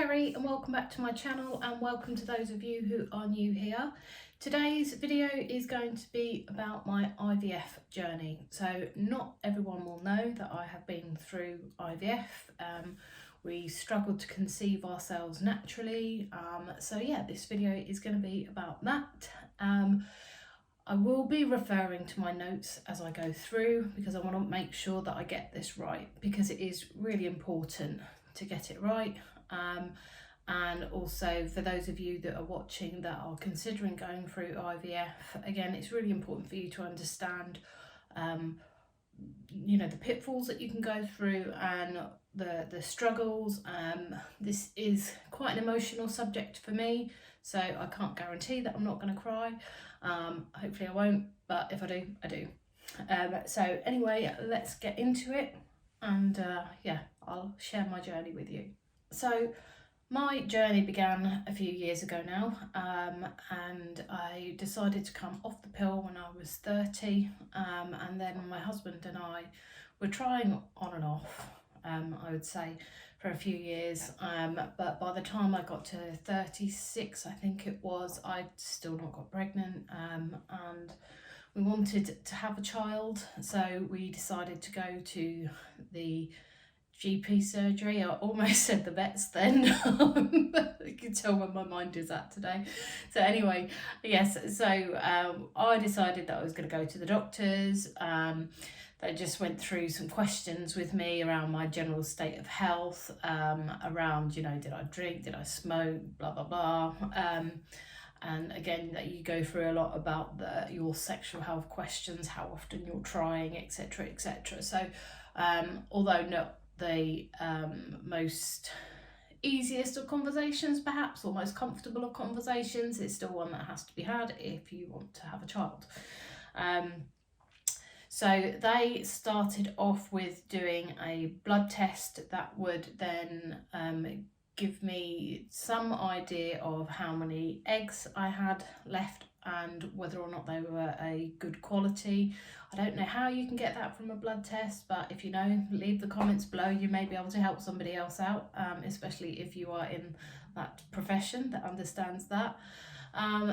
Kerry and welcome back to my channel, and welcome to those of you who are new here. Today's video is going to be about my IVF journey. So not everyone will know that I have been through IVF. We struggled to conceive ourselves naturally. So yeah, this video is going to be about that. I will be referring to my notes as I go through because I want to make sure that I get this right, because it is really important to get it right. And also for those of you that are watching that are considering going through IVF, again, it's really important for you to understand the pitfalls that you can go through and the struggles. This is quite an emotional subject for me, so I can't guarantee that I'm not going to cry. Hopefully I won't, but if I do, I do. So anyway, let's get into it, and yeah, I'll share my journey with you. So my journey began a few years ago now, and I decided to come off the pill when I was 30, and then my husband and I were trying on and off, I would say, for a few years, but by the time I got to 36, I think it was, I'd still not got pregnant, and we wanted to have a child, so we decided to go to the GP surgery. I almost said the vets then. You can tell where my mind is at today. So anyway, yes, so I decided that I was going to go to the doctors. They just went through some questions with me around my general state of health, around, did I drink, did I smoke, blah, blah, blah. And again, that you go through a lot about your sexual health questions, how often you're trying, etc., etc. So although not the most easiest of conversations perhaps, or most comfortable of conversations, it's still one that has to be had if you want to have a child. So they started off with doing a blood test that would then give me some idea of how many eggs I had left and whether or not they were a good quality. I don't know how you can get that from a blood test, but if you know, leave the comments below. You may be able to help somebody else out, especially if you are in that profession that understands that.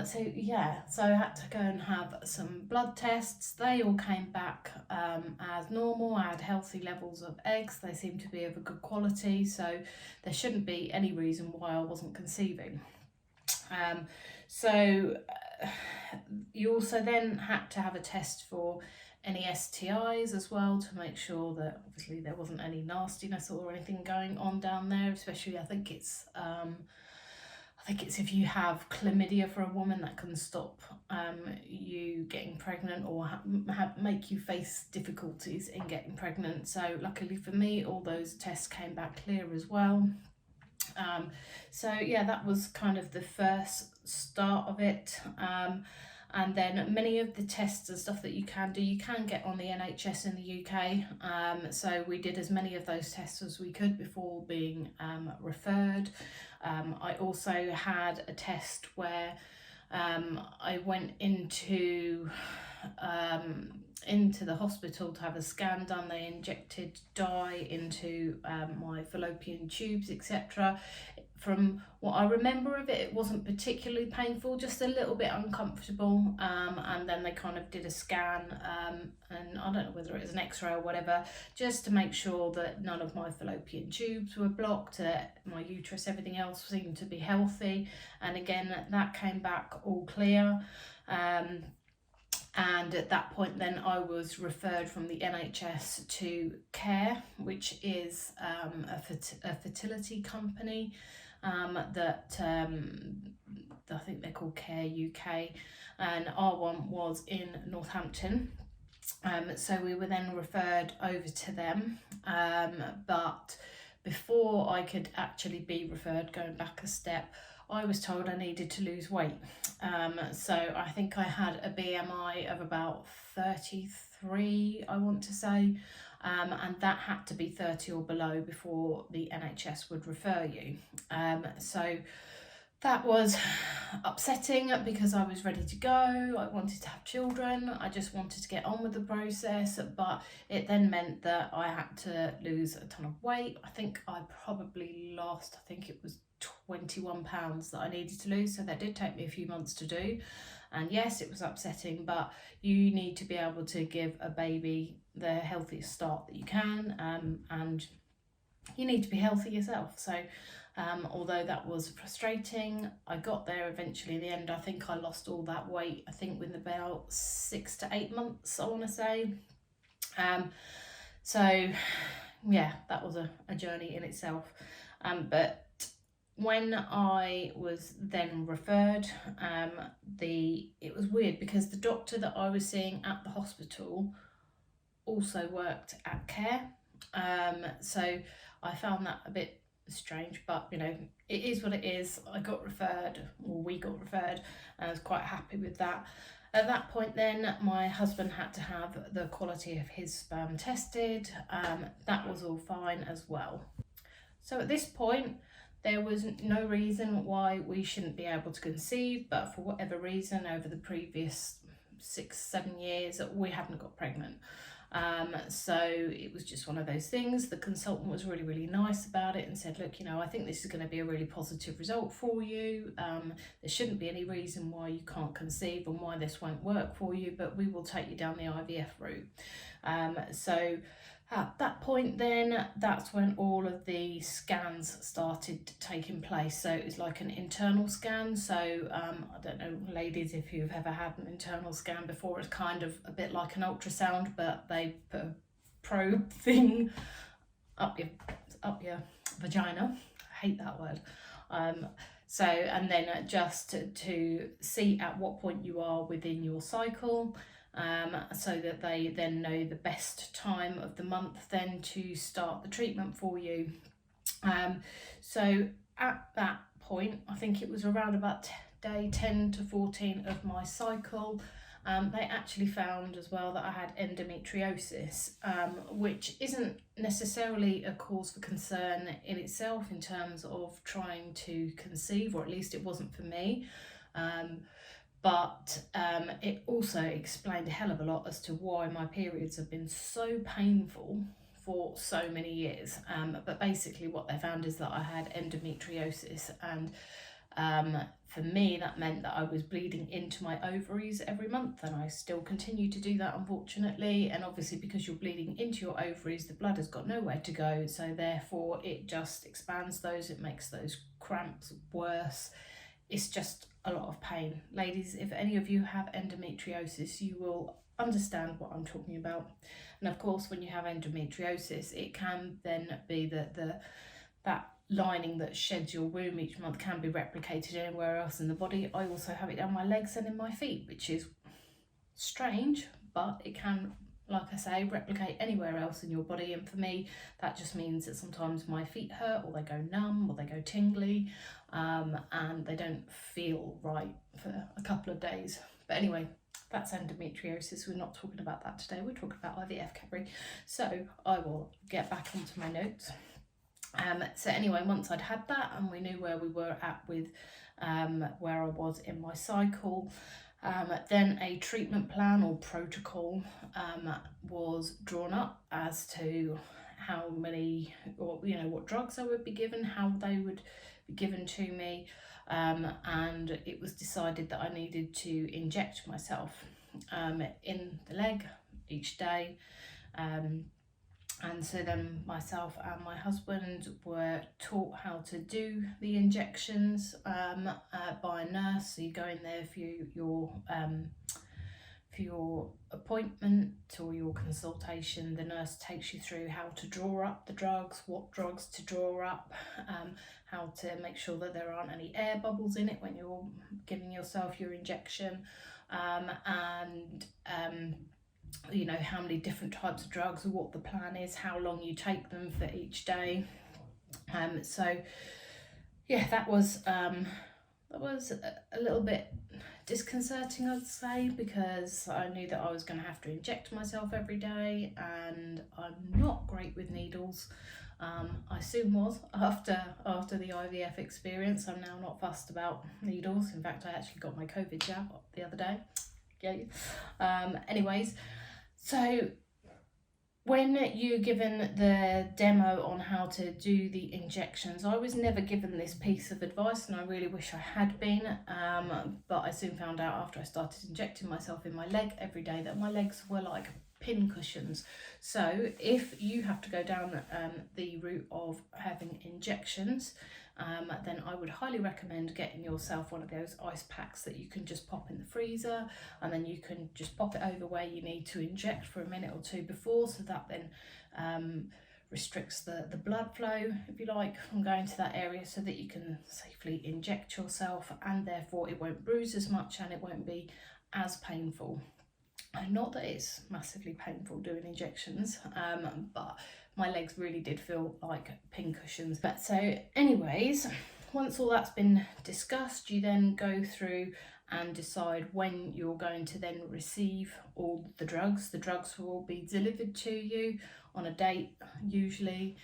So yeah, so I had to go and have some blood tests. They all came back as normal. I had healthy levels of eggs. They seemed to be of a good quality, so there shouldn't be any reason why I wasn't conceiving. So you also then had to have a test for any STIs as well, to make sure that obviously there wasn't any nastiness or anything going on down there, especially I think it's if you have chlamydia for a woman, that can stop you getting pregnant or make you face difficulties in getting pregnant. So luckily for me, all those tests came back clear as well. So yeah, that was kind of the first start of it. And then many of the tests and stuff that you can do, you can get on the NHS in the UK. So we did as many of those tests as we could before being referred. I also had a test where I went into the hospital to have a scan done. They injected dye into my fallopian tubes, etc. From what I remember of it, it wasn't particularly painful, just a little bit uncomfortable, and then they kind of did a scan, and I don't know whether it was an x-ray or whatever, just to make sure that none of my fallopian tubes were blocked, that my uterus, everything else seemed to be healthy, and again, that came back all clear. And at that point then I was referred from the NHS to Care, which is a fertility company that I think they're called Care UK, and our one was in Northampton. So we were then referred over to them, but before I could actually be referred, going back a step, I was told I needed to lose weight. So I think I had a BMI of about 33, I want to say, and that had to be 30 or below before the NHS would refer you. So That was upsetting because I was ready to go. I wanted to have children. I just wanted to get on with the process, but it then meant that I had to lose a ton of weight. I think I probably lost, I think it was 21 pounds that I needed to lose. So that did take me a few months to do. And yes, it was upsetting, but you need to be able to give a baby the healthiest start that you can, and you need to be healthy yourself. So although that was frustrating, I got there eventually. In the end, I think I lost all that weight, I think within about 6 to 8 months, I want to say. So yeah, that was a journey in itself. But when I was then referred, it was weird because the doctor that I was seeing at the hospital also worked at Care. So I found that a bit strange, but you know, it is what it is. I got referred, or we got referred, and I was quite happy with that. At that point then, my husband had to have the quality of his sperm tested. That was all fine as well. So at this point, there was no reason why we shouldn't be able to conceive, but for whatever reason, over the previous 6-7 years, we hadn't got pregnant. So it was just one of those things. The consultant was really, really nice about it and said, look, you know, I think this is going to be a really positive result for you. There shouldn't be any reason why you can't conceive and why this won't work for you, but we will take you down the IVF route. So at that point then, that's when all of the scans started taking place. So it was like an internal scan. So I don't know, ladies, if you've ever had an internal scan before, it's kind of a bit like an ultrasound, but they put a probe thing up your vagina. I hate that word. So, and then just to see at what point you are within your cycle, so that they then know the best time of the month then to start the treatment for you. So at that point, I think it was around about day 10 to 14 of my cycle, they actually found as well that I had endometriosis, which isn't necessarily a cause for concern in itself in terms of trying to conceive, or at least it wasn't for me. But it also explained a hell of a lot as to why my periods have been so painful for so many years. But basically what they found is that I had endometriosis, and for me that meant that I was bleeding into my ovaries every month, and I still continue to do that, unfortunately. And obviously because you're bleeding into your ovaries, the blood has got nowhere to go, so therefore it just expands those, it makes those cramps worse. It's just a lot of pain. Ladies, if any of you have endometriosis, you will understand what I'm talking about. And of course, when you have endometriosis, it can then be that lining that sheds your womb each month can be replicated anywhere else in the body. I also have it down my legs and in my feet, which is strange, but it can, like I say, replicate anywhere else in your body. And for me, that just means that sometimes my feet hurt, or they go numb, or they go tingly, and they don't feel right for a couple of days. But anyway, that's endometriosis. We're not talking about that today. We're talking about IVF, Kerry. So I will get back onto my notes. So anyway, once I'd had that and we knew where we were at with where I was in my cycle, then a treatment plan or protocol was drawn up as to how many, or you know, what drugs I would be given, how they would be given to me, and it was decided that I needed to inject myself in the leg each day. And so then myself and my husband were taught how to do the injections by a nurse. So you go in there for your appointment or your consultation. The nurse takes you through how to draw up the drugs, what drugs to draw up, how to make sure that there aren't any air bubbles in it when you're giving yourself your injection, and you know, how many different types of drugs, or what the plan is, how long you take them for each day. So yeah, that was a little bit disconcerting, I'd say, because I knew that I was going to have to inject myself every day, and I'm not great with needles. I soon was after the IVF experience. I'm now not fussed about needles. In fact, I actually got my COVID jab the other day. Yay. Anyways, so when you're given the demo on how to do the injections, I was never given this piece of advice, and I really wish I had been, but I soon found out after I started injecting myself in my leg every day that my legs were like pin cushions. So if you have to go down the route of having injections, then I would highly recommend getting yourself one of those ice packs that you can just pop in the freezer, and then you can just pop it over where you need to inject for a minute or two before, so that then restricts the blood flow, if you like, from going to that area, so that you can safely inject yourself, and therefore it won't bruise as much and it won't be as painful. And not that it's massively painful doing injections, but my legs really did feel like pin cushions. But so anyways, once all that's been discussed, you then go through and decide when you're going to then receive all the drugs. The drugs will be delivered to you on a date, usually.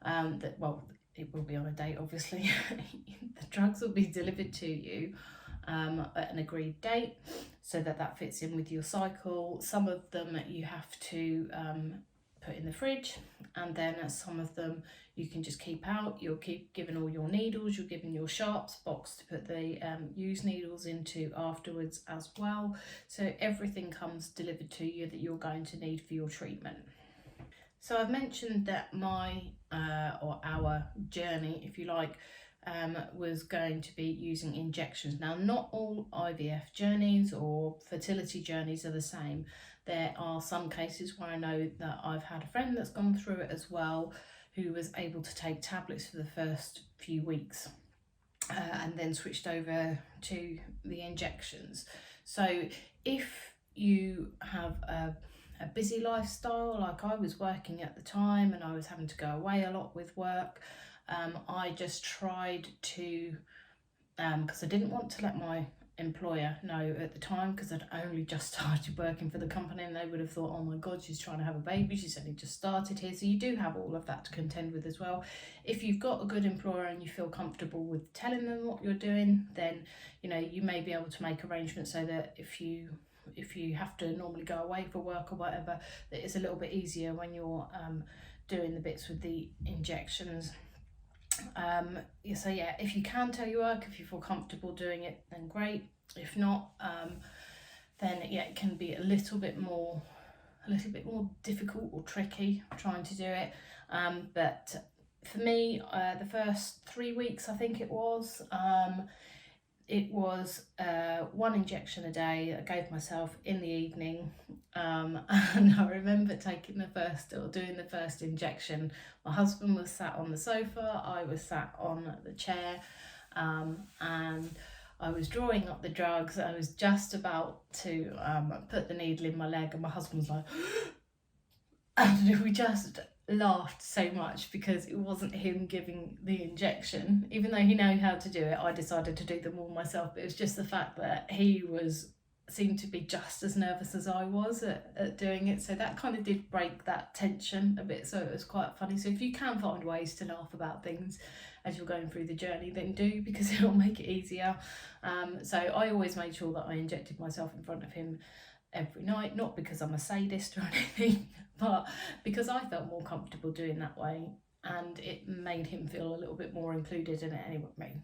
It will be on a date, obviously. The drugs will be delivered to you at an agreed date, so that fits in with your cycle. Some of them you have to put in the fridge, and then some of them you can just keep out. You'll keep given all your needles, you're given your sharps box to put the used needles into afterwards as well. So everything comes delivered to you that you're going to need for your treatment. So I've mentioned that my or our journey, if you like, was going to be using injections. Now, not all IVF journeys or fertility journeys are the same. There are some cases where I know that I've had a friend that's gone through it as well, who was able to take tablets for the first few weeks and then switched over to the injections. So if you have a busy lifestyle, like I was working at the time and I was having to go away a lot with work, I just tried to, because I didn't want to let my employer know at the time, because I'd only just started working for the company, and they would have thought, oh my god, she's trying to have a baby, she's only just started here. So you do have all of that to contend with as well. If you've got a good employer and you feel comfortable with telling them what you're doing, then you may be able to make arrangements so that if you have to normally go away for work or whatever, that it's a little bit easier when you're doing the bits with the injections. So yeah, if you can tell your work, if you feel comfortable doing it, then great. If not, then yeah, it can be a little bit more difficult or tricky trying to do it. But for me, the first 3 weeks, I think it was one injection a day I gave myself in the evening, and I remember doing the first injection. My husband was sat on the sofa, I was sat on the chair, and I was drawing up the drugs. I was just about to put the needle in my leg, and my husband was like and we just laughed so much because it wasn't him giving the injection. Even though he knew how to do it, I decided to do them all myself. But it was just the fact that he seemed to be just as nervous as I was at doing it. So that kind of did break that tension a bit. So it was quite funny. So if you can find ways to laugh about things as you're going through the journey, then do, because it'll make it easier. So I always made sure that I injected myself in front of him every night, not because I'm a sadist or anything, but because I felt more comfortable doing that way, and it made him feel a little bit more included in it anyway.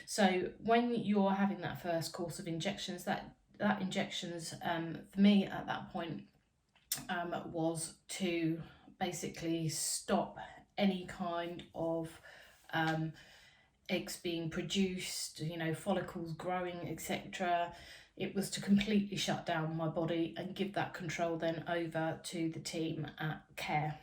So when you're having that first course of injections, that injections for me at that point was to basically stop any kind of eggs being produced, follicles growing, etc. It was to completely shut down my body and give that control then over to the team at Care.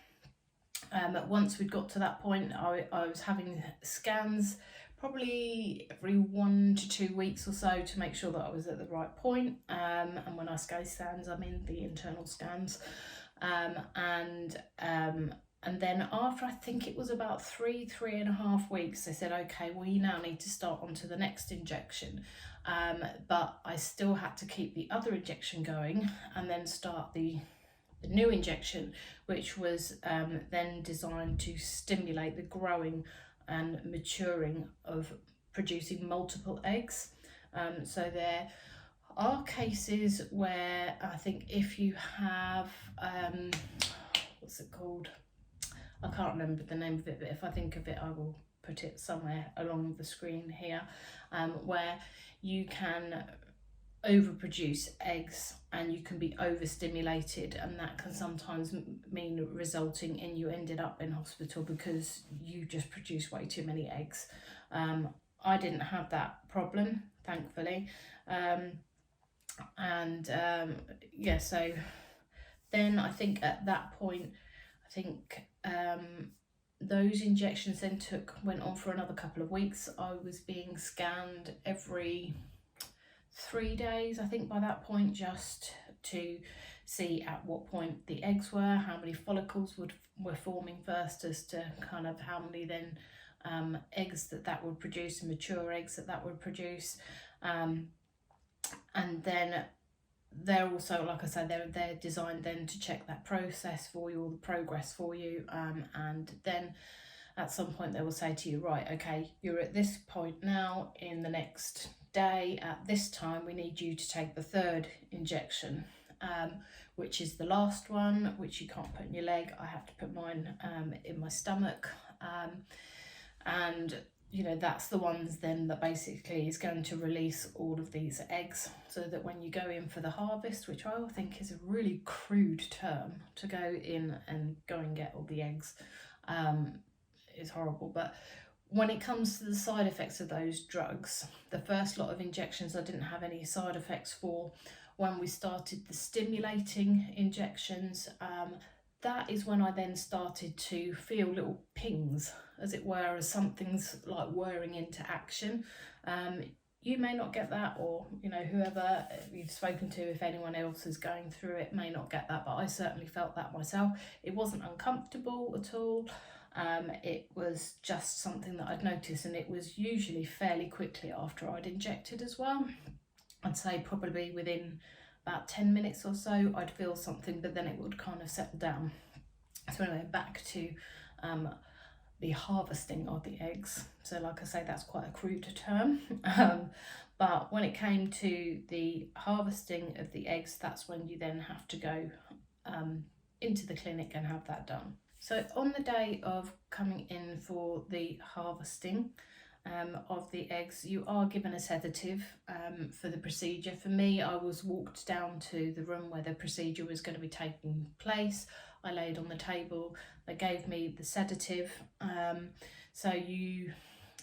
Once we'd got to that point, I was having scans probably every 1 to 2 weeks or so to make sure that I was at the right point. And when I say scans, I mean the internal scans. And then after, I think it was about 3.5 weeks, they said, okay, well, you now need to start on to the next injection. But I still had to keep the other injection going and then start the new injection, which was then designed to stimulate the growing and maturing of producing multiple eggs. So there are cases where I think if you have, what's it called? I can't remember the name of it, but if I think of it, I will put it somewhere along the screen here, where you can overproduce eggs and you can be overstimulated, and that can sometimes mean resulting in you ended up in hospital because you just produced way too many eggs. I didn't have that problem, thankfully. Yeah, so then I think at that point, I think those injections then went on for another couple of weeks. I was being scanned every 3 days, I think, by that point, just to see at what point the eggs were, how many follicles were forming first, as to kind of how many then eggs that would produce, and mature eggs that would produce. And then they're also, like I said, they're designed then to check that process for you, or the progress for you, and then at some point they will say to you, right, okay, you're at this point now, in the next day at this time we need you to take the third injection, which is the last one, which you can't put in your leg. I have to put mine in my stomach, and you know, that's the ones then that basically is going to release all of these eggs, so that when you go in for the harvest, which I think is a really crude term to go in and go and get all the eggs, is horrible. But when it comes to the side effects of those drugs, the first lot of injections I didn't have any side effects for. When we started the stimulating injections, that is when I then started to feel little pings, as it were, as something's like whirring into action. You may not get that, or you know, whoever you've spoken to, if anyone else is going through it, may not get that, but I certainly felt that myself. It wasn't uncomfortable at all. It was just something that I'd noticed, and it was usually fairly quickly after I'd injected as well. I'd say probably within about 10 minutes or so I'd feel something, but then it would kind of settle down. So anyway, back to the harvesting of the eggs. So like I say, that's quite a crude term, but when it came to the harvesting of the eggs, that's when you then have to go into the clinic and have that done. So on the day of coming in for the harvesting of the eggs, you are given a sedative for the procedure. For me, I was walked down to the room where the procedure was going to be taking place. I laid on the table, they gave me the sedative. So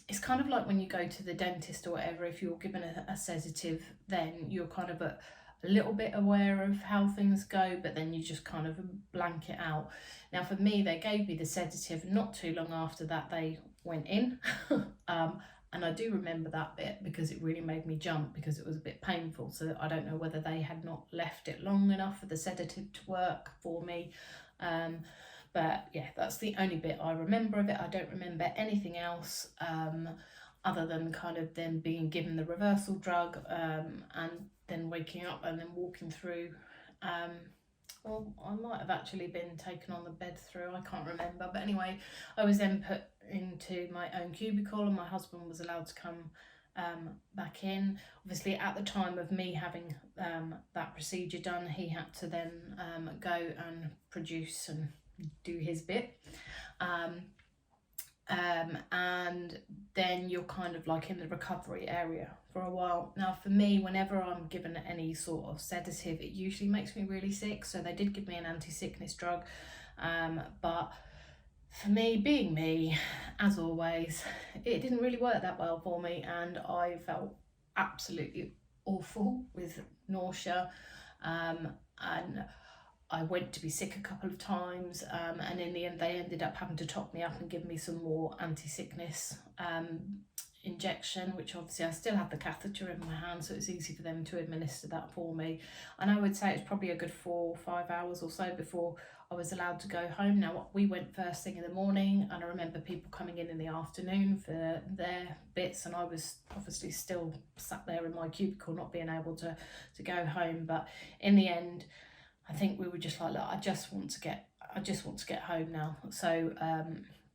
it's kind of like when you go to the dentist or whatever, if you're given a sedative, then you're kind of a little bit aware of how things go, but then you just kind of blank it out. Now for me, they gave me the sedative, not too long after that they went in. And I do remember that bit because it really made me jump, because it was a bit painful. So I don't know whether they had not left it long enough for the sedative to work for me. But yeah, that's the only bit I remember of it. I don't remember anything else other than kind of them being given the reversal drug and then waking up and then walking through. Well, I might have actually been taken on the bed through, I can't remember. But anyway, I was then put into my own cubicle, and my husband was allowed to come back in. Obviously, at the time of me having that procedure done, he had to then go and produce and do his bit. And then you're kind of like in the recovery area for a while. Now for me, whenever I'm given any sort of sedative, it usually makes me really sick. So they did give me an anti-sickness drug, but for me, being me, as always, it didn't really work that well for me, and I felt absolutely awful with nausea, and I went to be sick a couple of times, and in the end they ended up having to top me up and give me some more anti-sickness injection, which obviously I still had the catheter in my hand, so it's easy for them to administer that for me. And I would say it's probably a good 4 or 5 hours or so before I was allowed to go home. Now, we went first thing in the morning, and I remember people coming in the afternoon for their bits, and I was obviously still sat there in my cubicle not being able to go home. But in the end, I think we were just like, look, I just want to get home now. So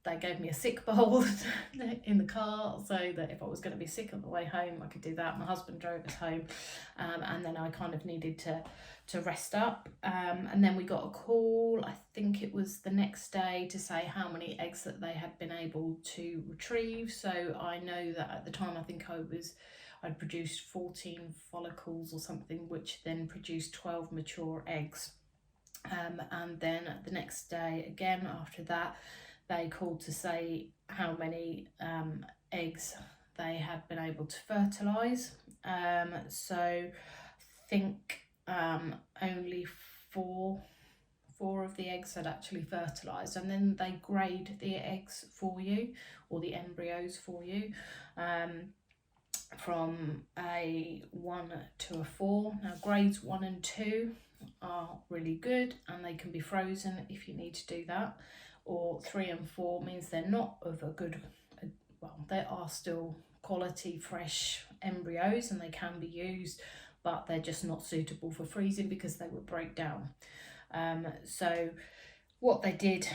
they gave me a sick bowl in the car, so that if I was going to be sick on the way home, I could do that. My husband drove us home, and then I kind of needed to rest up. And then we got a call, I think it was the next day, to say how many eggs that they had been able to retrieve. So I know that at the time, I think I'd produced 14 follicles or something, which then produced 12 mature eggs. And then the next day, again after that, they called to say how many eggs they had been able to fertilise. So I think only four of the eggs had actually fertilised, and then they grade the eggs for you, or the embryos for you, from a 1 to a 4. Now grades 1 and 2 are really good, and they can be frozen if you need to do that, or 3 and 4 means they're not of a good, well, they are still quality fresh embryos and they can be used, but they're just not suitable for freezing because they would break down. So what they did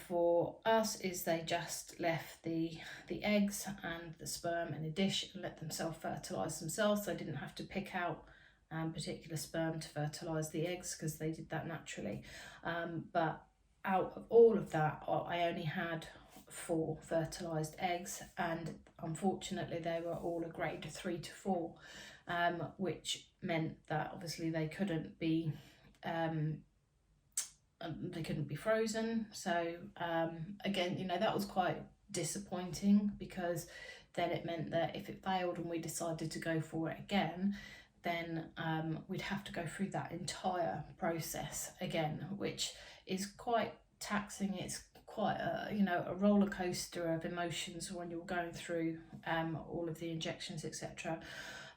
for us is they just left the eggs and the sperm in a dish and let them self-fertilise themselves. So they didn't have to pick out particular sperm to fertilise the eggs, because they did that naturally. But out of all of that, I only had 4 fertilised eggs, and unfortunately they were all a grade 3 to 4, which meant that obviously they couldn't be frozen. So again, you know, that was quite disappointing, because then it meant that if it failed and we decided to go for it again, then we'd have to go through that entire process again, which is quite taxing. It's quite a roller coaster of emotions when you're going through all of the injections, etc.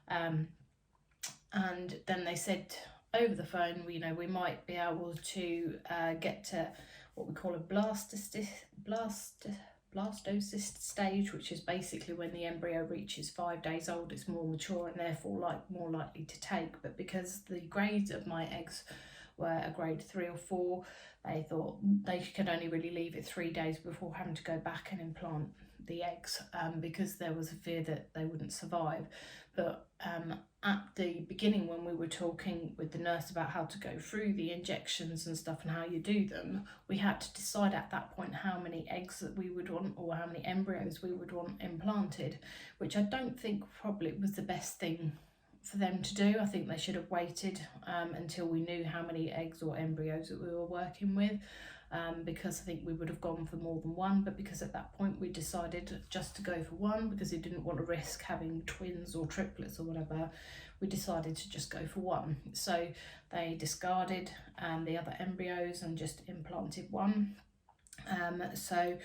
And then they said over the phone, we might be able to get to what we call a blastocyst stage, which is basically when the embryo reaches 5 days old. It's more mature and therefore more likely to take. But because the grades of my eggs were a grade 3 or 4, they thought they could only really leave it 3 days before having to go back and implant the eggs, because there was a fear that they wouldn't survive. But at the beginning, when we were talking with the nurse about how to go through the injections and stuff and how you do them, we had to decide at that point how many eggs that we would want, or how many embryos we would want implanted, which I don't think probably was the best thing for them to do. I think they should have waited until we knew how many eggs or embryos that we were working with, because I think we would have gone for more than one. But because at that point we decided just to go for one, because we didn't want to risk having twins or triplets or whatever, we decided to just go for one. So they discarded the other embryos and just implanted one. So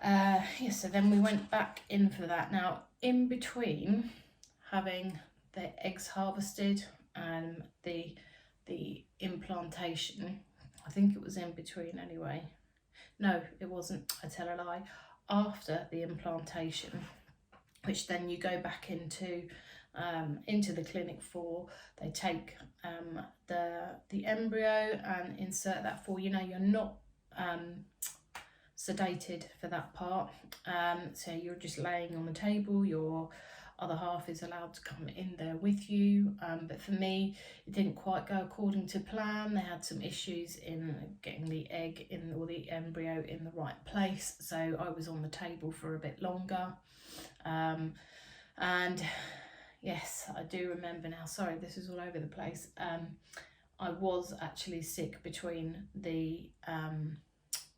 then we went back in for that. Now, in between having the eggs harvested and the implantation, I think it was in between anyway. No, it wasn't, I tell a lie. After the implantation, which then you go back into the clinic for, they take the embryo and insert that for, you're not sedated for that part. So you're just laying on the table, your other half is allowed to come in there with you, but for me it didn't quite go according to plan. They had some issues in getting the egg in, or the embryo in the right place, so I was on the table for a bit longer. And yes, I do remember now, sorry, this is all over the place, I was actually sick between the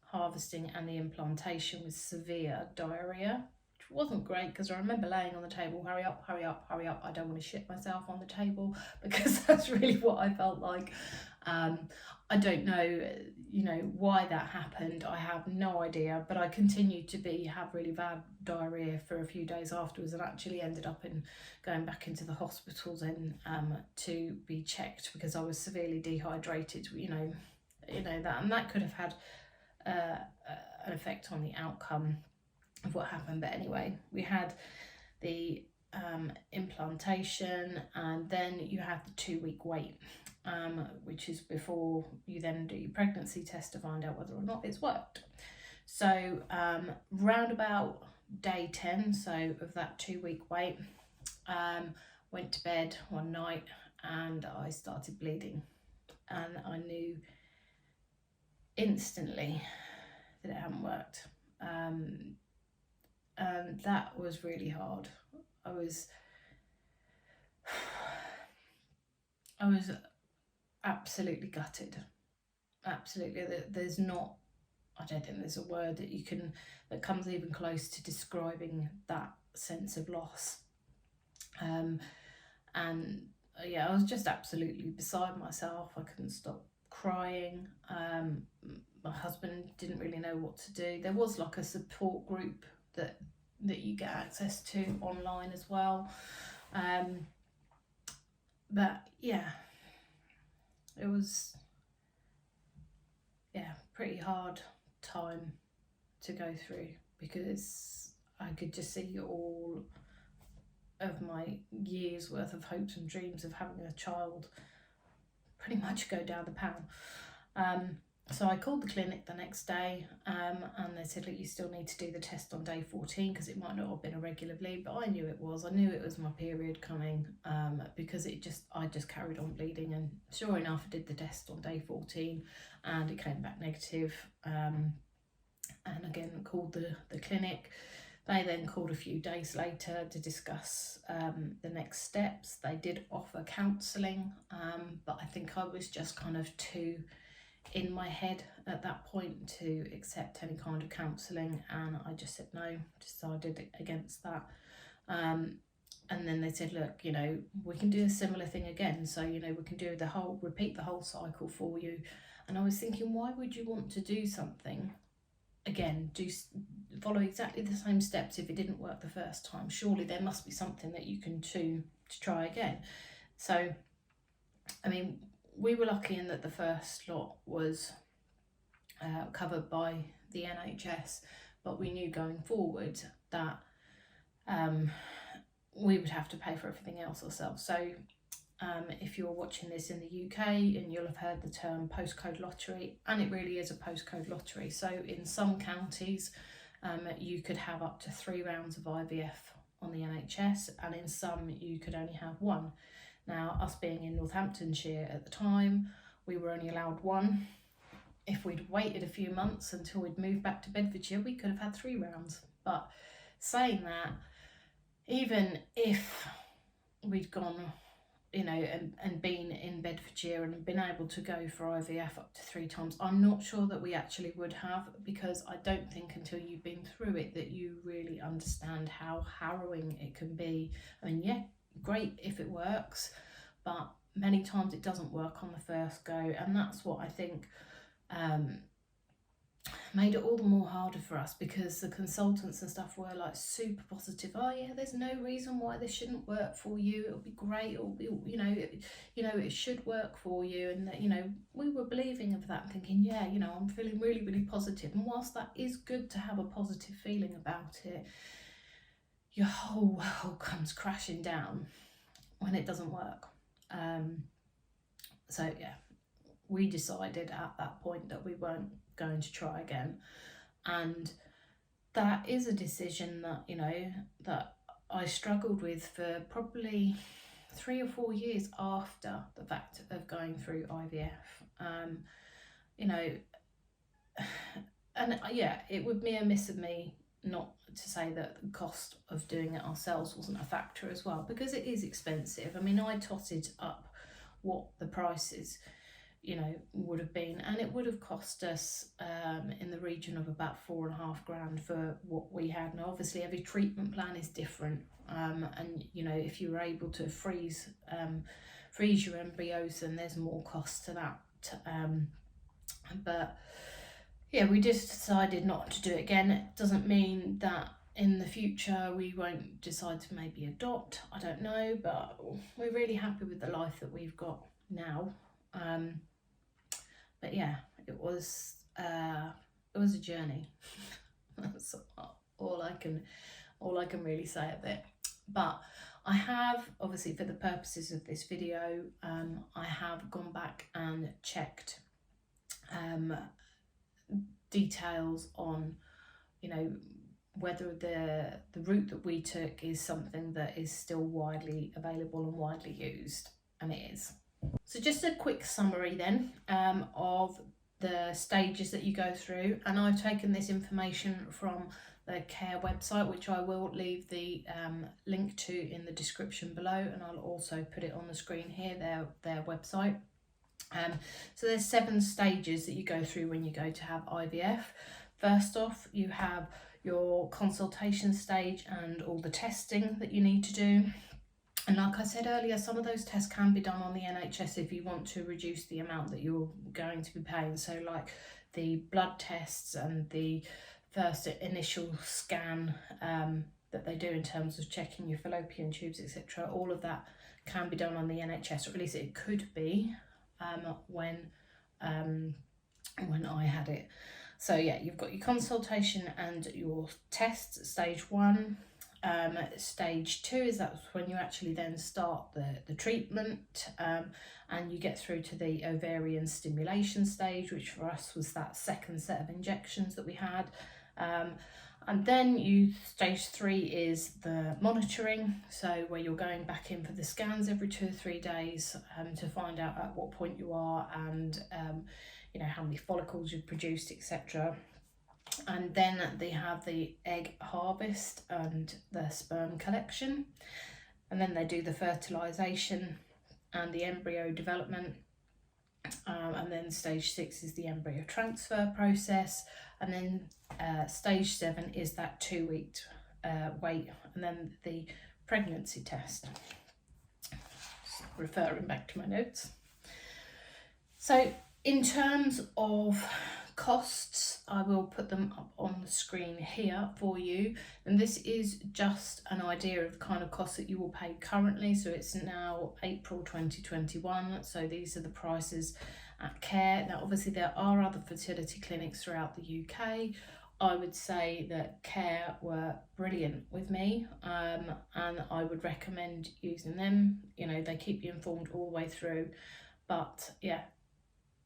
harvesting and the implantation with severe diarrhea. Wasn't great, because I remember laying on the table, hurry up, hurry up, hurry up, I don't want to shit myself on the table, because that's really what I felt like. I don't know, why that happened. I have no idea, but I continued to have really bad diarrhea for a few days afterwards, and actually ended up going back into the hospital then to be checked because I was severely dehydrated. That, and that could have had an effect on the outcome of what happened. But anyway, we had the implantation, and then you have the 2-week wait, which is before you then do your pregnancy test to find out whether or not it's worked. So round about day 10, so of that 2-week wait, went to bed one night and I started bleeding, and I knew instantly that it hadn't worked. And that was really hard. I was absolutely gutted. Absolutely. There's not, I don't think there's a word that comes even close to describing that sense of loss. And yeah, I was just absolutely beside myself. I couldn't stop crying. My husband didn't really know what to do. There was like a support group that you get access to online as well. But yeah, it was pretty hard time to go through, because I could just see all of my years worth of hopes and dreams of having a child pretty much go down the pan. So I called the clinic the next day, and they said, look, you still need to do the test on day 14 because it might not have been a regular bleed, but I knew it was. I knew it was my period coming, because I just carried on bleeding, and sure enough, I did the test on day 14 and it came back negative. And again, called the clinic. They then called a few days later to discuss the next steps. They did offer counselling, but I think I was just kind of too in my head at that point to accept any kind of counselling, and I just said no, decided against that. And then they said, look, we can do a similar thing again, so we can do repeat the whole cycle for you. And I was thinking, why would you want to do something again, follow exactly the same steps if it didn't work the first time? Surely there must be something that you can do to try again. So I mean, we were lucky in that the first lot was covered by the NHS, but we knew going forward that we would have to pay for everything else ourselves. So if you're watching this in the UK, and you'll have heard the term postcode lottery, and it really is a postcode lottery. So in some counties, you could have up to 3 rounds of IVF on the NHS, and in some you could only have 1. Now, us being in Northamptonshire at the time, we were only allowed 1. If we'd waited a few months until we'd moved back to Bedfordshire, we could have had 3 rounds. But saying that, even if we'd gone, and been in Bedfordshire and been able to go for IVF up to 3 times, I'm not sure that we actually would have, because I don't think until you've been through it that you really understand how harrowing it can be. I mean, yeah, great if it works, but many times it doesn't work on the first go, and that's what I think made it all the more harder for us, because the consultants and stuff were like super positive. Oh yeah, there's no reason why this shouldn't work for you, it'll be great, it'll be, it should work for you. And that, we were believing of that, thinking, yeah, I'm feeling really, really positive. And whilst that is good to have a positive feeling about it, your whole world comes crashing down when it doesn't work. So yeah, we decided at that point that we weren't going to try again, and that is a decision that that I struggled with for probably 3 or 4 years after the fact of going through IVF. And yeah, it would be amiss of me not to say that the cost of doing it ourselves wasn't a factor as well, because it is expensive. I mean, I totted up what the prices would have been, and it would have cost us in the region of about 4.5 grand for what we had. Now obviously every treatment plan is different, and if you were able to freeze your embryos, then there's more cost to that. But yeah, we just decided not to do it again. It doesn't mean that in the future we won't decide to maybe adopt, I don't know, but we're really happy with the life that we've got now. But yeah, it was a journey. That's all I can really say of it. But I have, obviously for the purposes of this video, I have gone back and checked details on, you know, whether the route that we took is something that is still widely available and widely used, and it is. So just a quick summary then of the stages that you go through, and I've taken this information from the Care website, which I will leave the link to in the description below, and I'll also put it on the screen here, their website. So there's 7 stages that you go through when you go to have IVF. First off, you have your consultation stage and all the testing that you need to do. And like I said earlier, some of those tests can be done on the NHS if you want to reduce the amount that you're going to be paying. So like the blood tests and the first initial scan that they do in terms of checking your fallopian tubes, etc. All of that can be done on the NHS, or at least it could be when I had it. So yeah, you've got your consultation and your tests, stage 1. Stage 2 is that's when you actually then start the treatment, and you get through to the ovarian stimulation stage, which for us was that second set of injections that we had. And then stage 3 is the monitoring, so where you're going back in for the scans every 2 or 3 days to find out at what point you are, and you know, how many follicles you've produced, etc. And then they have the egg harvest and the sperm collection, and then they do the fertilization and the embryo development, and then stage 6 is the embryo transfer process, and then stage 7 is that 2-week wait, and then the pregnancy test. Just referring back to my notes. So in terms of costs, I will put them up on the screen here for you, and this is just an idea of the kind of costs that you will pay currently. So it's now April 2021, so these are the prices at Care. Now obviously there are other fertility clinics throughout the UK. I would say that Care were brilliant with me, and I would recommend using them. You know, they keep you informed all the way through, but yeah,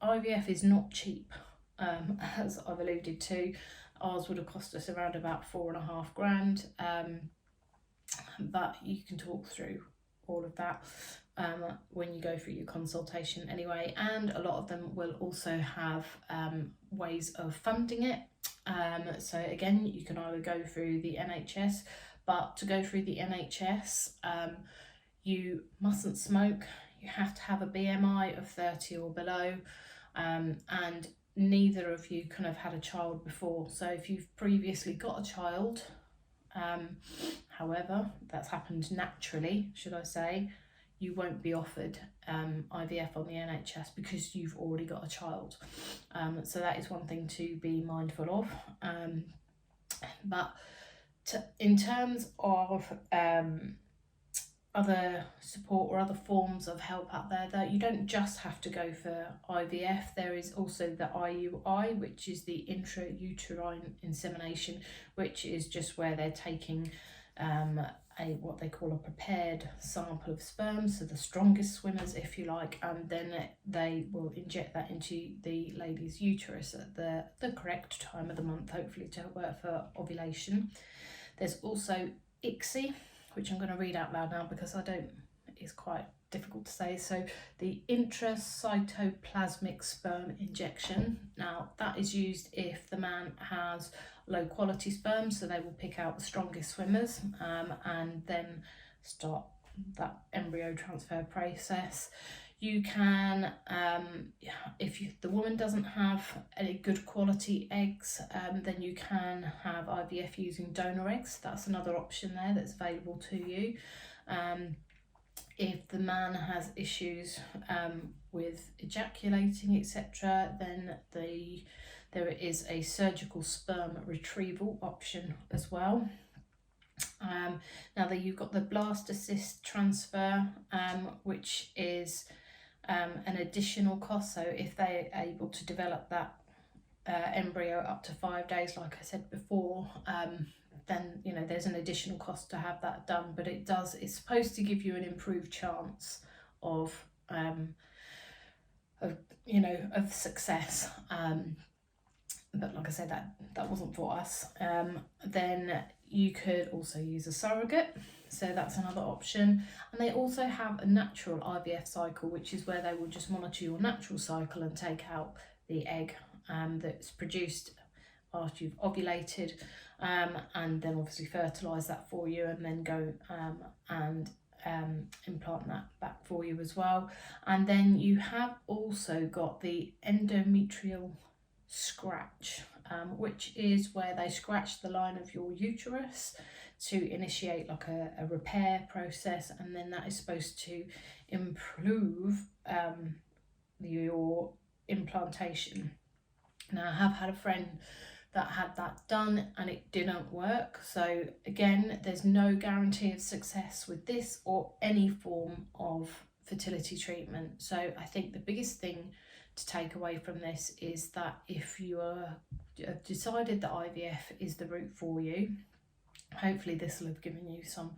IVF is not cheap. As I've alluded to, ours would have cost us around about £4,500, but you can talk through all of that when you go through your consultation anyway, and a lot of them will also have ways of funding it. So again, you can either go through the NHS, but to go through the NHS, you mustn't smoke, you have to have a BMI of 30 or below, and neither of you can have had a child before. So if you've previously got a child, however, that's happened naturally, should I say, you won't be offered IVF on the NHS because you've already got a child. So that is one thing to be mindful of. But in terms of other support or other forms of help out there, that you don't just have to go for IVF. There is also the IUI, which is the intrauterine insemination, which is just where they're taking what they call a prepared sample of sperm, so the strongest swimmers if you like, and then they will inject that into the lady's uterus at the correct time of the month, hopefully to work for ovulation. There's also ICSI, which I'm going to read out loud now because it's quite difficult to say. So the Intracytoplasmic sperm injection. Now that is used if the man has low quality sperm, so they will pick out the strongest swimmers and then start that embryo transfer process. You can, if the woman doesn't have any good quality eggs, then you can have IVF using donor eggs. That's another option there that's available to you. If the man has issues with ejaculating, etc., then there is a surgical sperm retrieval option as well. Now that you've got the blast assist transfer, which is an additional cost. So if they're able to develop that embryo up to 5 days, like I said before, then you know there's an additional cost to have that done, but it's supposed to give you an improved chance of success. But like I said, that wasn't for us. Then you could also use a surrogate, so that's another option. And they also have a natural IVF cycle, which is where they will just monitor your natural cycle and take out the egg that's produced after you've ovulated, and then obviously fertilise that for you, and then go and implant that back for you as well. And then you have also got the endometrial scratch, which is where they scratch the line of your uterus to initiate like a repair process, and then that is supposed to improve your implantation. Now, I have had a friend that had that done and it didn't work. So again, there's no guarantee of success with this or any form of fertility treatment. So I think the biggest thing to take away from this is that if you have decided that IVF is the route for you, hopefully this will have given you some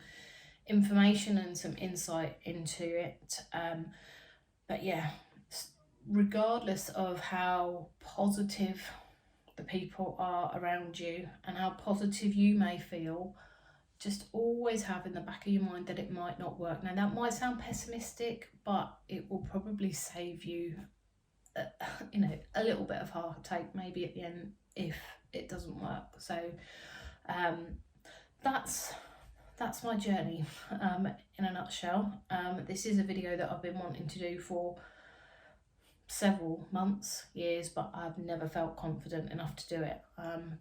information and some insight into it. But yeah, regardless of how positive the people are around you and how positive you may feel, just always have in the back of your mind that it might not work. Now that might sound pessimistic, but it will probably save you a little bit of heartache maybe at the end if it doesn't work. So that's my journey in a nutshell. This is a video that I've been wanting to do for several months, years, but I've never felt confident enough to do it.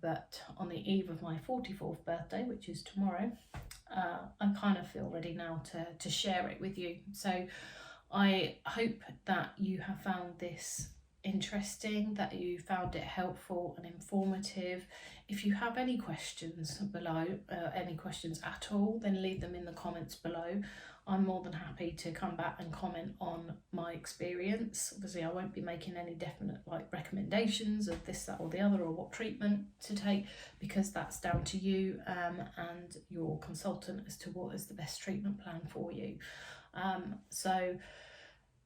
But on the eve of my 44th birthday, which is tomorrow, I kind of feel ready now to share it with you. So I hope that you have found this interesting, that you found it helpful and informative. If you have any questions below, any questions at all, then leave them in the comments below. I'm more than happy to come back and comment on my experience. Obviously, I won't be making any definite recommendations of this, that or the other, or what treatment to take, because that's down to you and your consultant as to what is the best treatment plan for you. So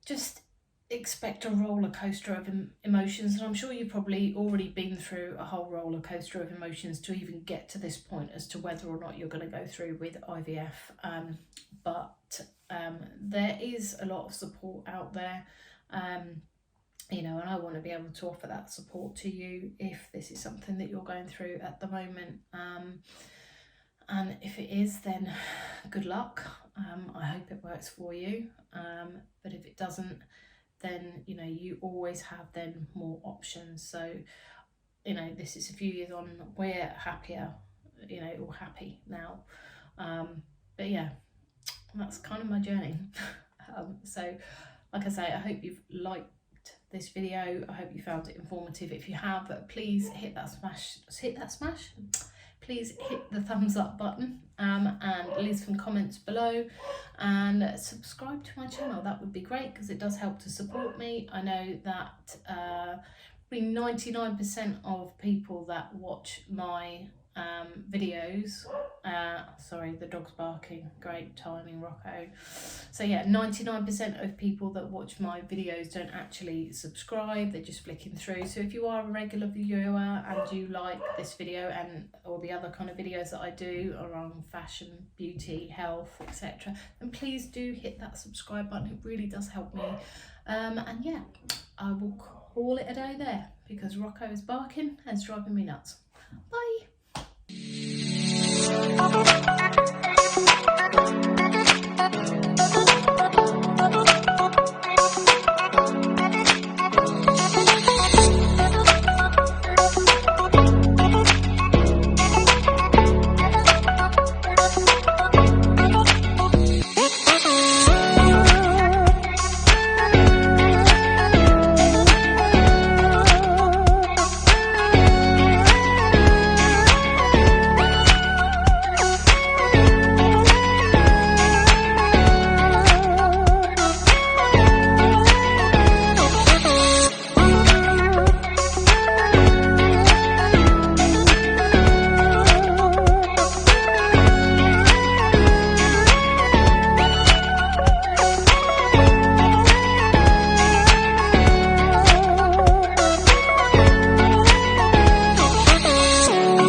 just expect a roller coaster of emotions, and I'm sure you've probably already been through a whole roller coaster of emotions to even get to this point as to whether or not you're going to go through with IVF. But there is a lot of support out there, and I want to be able to offer that support to you if this is something that you're going through at the moment. And if it is, then good luck. I hope it works for you. But if it doesn't, then you always have then more options. So this is a few years on, we're happier, or happy now. But yeah, that's kind of my journey. So like I say, I hope you've liked this video. I hope you found it informative. If you have, please hit that smash. Please hit the thumbs up button, and leave some comments below, and subscribe to my channel. That would be great, because it does help to support me. I know that probably 99% of people that watch my videos, sorry, the dog's barking, great timing, Rocco. So yeah, 99% of people that watch my videos don't actually subscribe, they're just flicking through. So if you are a regular viewer and you like this video and all the other kind of videos that I do around fashion, beauty, health, etc., then please do hit that subscribe button. It really does help me. And yeah, I will call it a day there, because Rocco is barking and it's driving me nuts. Bye.